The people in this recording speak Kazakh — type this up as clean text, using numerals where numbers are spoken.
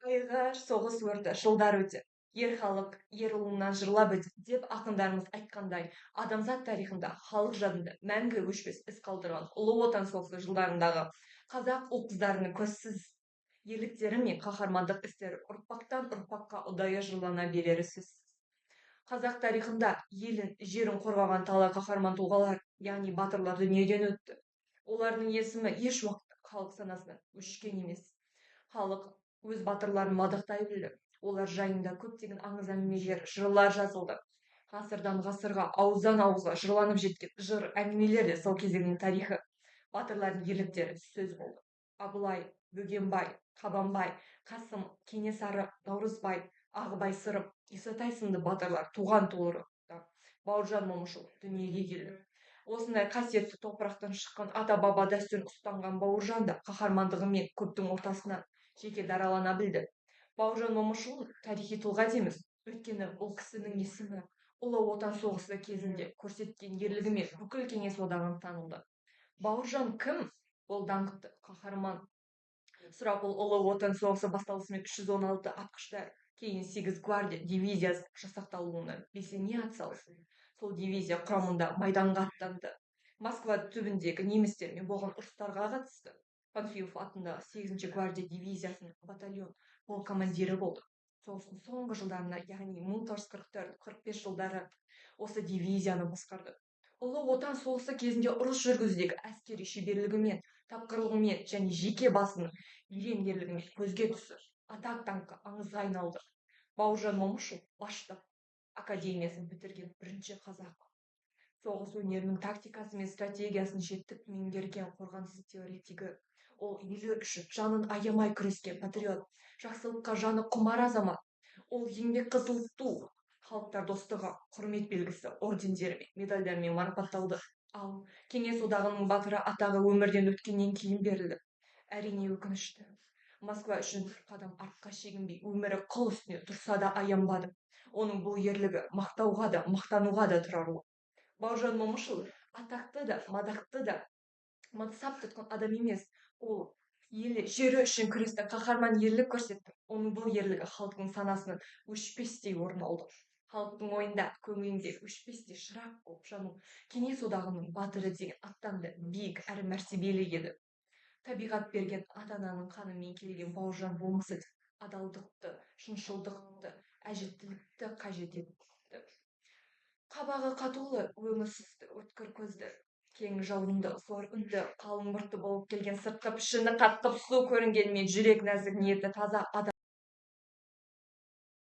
Айғар соғыс өрті жылдар өте. Ер халық, ер ұлынан жырлап өтті деп ақындарымыз айтқандай, адамзат тарихында халық жадында мәңгі өшпес із қалдырған ұлы отан соғысы жылдарындағы қазақ ұл-қыздарының көзсіз ерліктері мен қаһармандық істері ұрпақтан ұрпаққа ұдайы жырлана берері сөзсіз. Қазақ тарихында елін, жерін қорғаған талай қаһарман тұлғалар, яғни батырлар дүниеден өтті. Олардың есімі еш уақытта халық санасынан өшкен емес. Халық өз батырларын мадақтай білді. Олар жайында көптеген аңыз әңгімелер, жырлар жазылды. Ғасырдан ғасырға, ауыздан ауызға жырланып жеткен жыр, әңгімелер де сол кезеңнің тарихы. Батырлардың ерліктері сөз болды. Абылай, Бөгенбай, Қабанбай, Қасым, Кенесары, Наурызбай, Ағыбай Сырым, Исатай сынды батырлар туған туылыпты. Бауыржан Момышұлы дүниеге келді. Осындай қасиетті топырақтан шыққан ата-баба дәстүрін ұстанған Бауыржан да қаһармандығымен көптің ортасынан жеке даралана білді. Бауыржан Момышұлы тарихи тұлға дейміз, өйткені бұл кісінің есімі ұлы отан соғысы кезінде көрсеткен ерлігімен бүкіл кеңес одағын танылды. Бауыржан кім? Ол даңқты қаһарман. Сұрапыл ұлы отан соғысы басталысымен 316 атқыштар, кейін 8 гвардия дивизиясы жасақталуына белсене атсалысты. Сол дивизия құрамында майданға аттанды. Москва түбіндегі немістермен болған ұрыстарға қатысты. Панфилов атындағы 8-ші гвардия дивизиясының батальон полк командирі болды. Соғыстың соңғы жылдарына, яғни 1944-45 жылдары осы дивизияны басқарды. Ұлы отан соғысы кезінде ұрыс жүргізудегі әскери шеберлігімен, тапқырлығымен және жеке басының ерен ерлігімен көзге түсіп, атақ даңқы аңызға айналды. Бауыржан Момышұлы Баштық академиясын бітірген бірінші қазақ. Соғыс өнерінің тактикасы мен стратегиясын жетік меңгерген қорғаныс теоретигі. Ол елі үшін жанын аямай күрескен патриот, жақсылыққа жаны құмар азамат. Ол еңбек қызыл ту, халықтар достығы, құрмет белгісі, ордендермен, медальдармен марапатталды. Ал кеңес одағының батыры атағы өмірден өткеннен кейін берілді. Әрине өкінішті. Москва үшін бір қадам артқа шегінбей, өмірі қыл үстіне тұрса да аянбады. Оның бұл ерлігі мақтауға да, мақтануға да тұрарлық. Бауыржан Момышұлы атақты да, мадақты да мансап тұтқан адам емес. Ол елі, жері үшін күресті, қаһарман ерлік көрсетті. Оның бұл ерлігі халықтың санасынан өшпестей орын алды. Халықтың ойында, көңілінде өшпестей шырақ болып жану кеңес одағының батыры деген аттанды, биік әрі мәртебелі еді. Табиғат берген ата-ананың қанымен келген Бауыржан болмысы адалдықты, шыншылдықты, әжеттілікті қажет етті. Қабағы қатулы, өңі сұсты, өткір көзді, кең жаурынды, зор үнді, қалың мұртты болып келген сыртқы пішіні қатқып сұлу көрінгенмен жүрек нәзік ниеті таза адам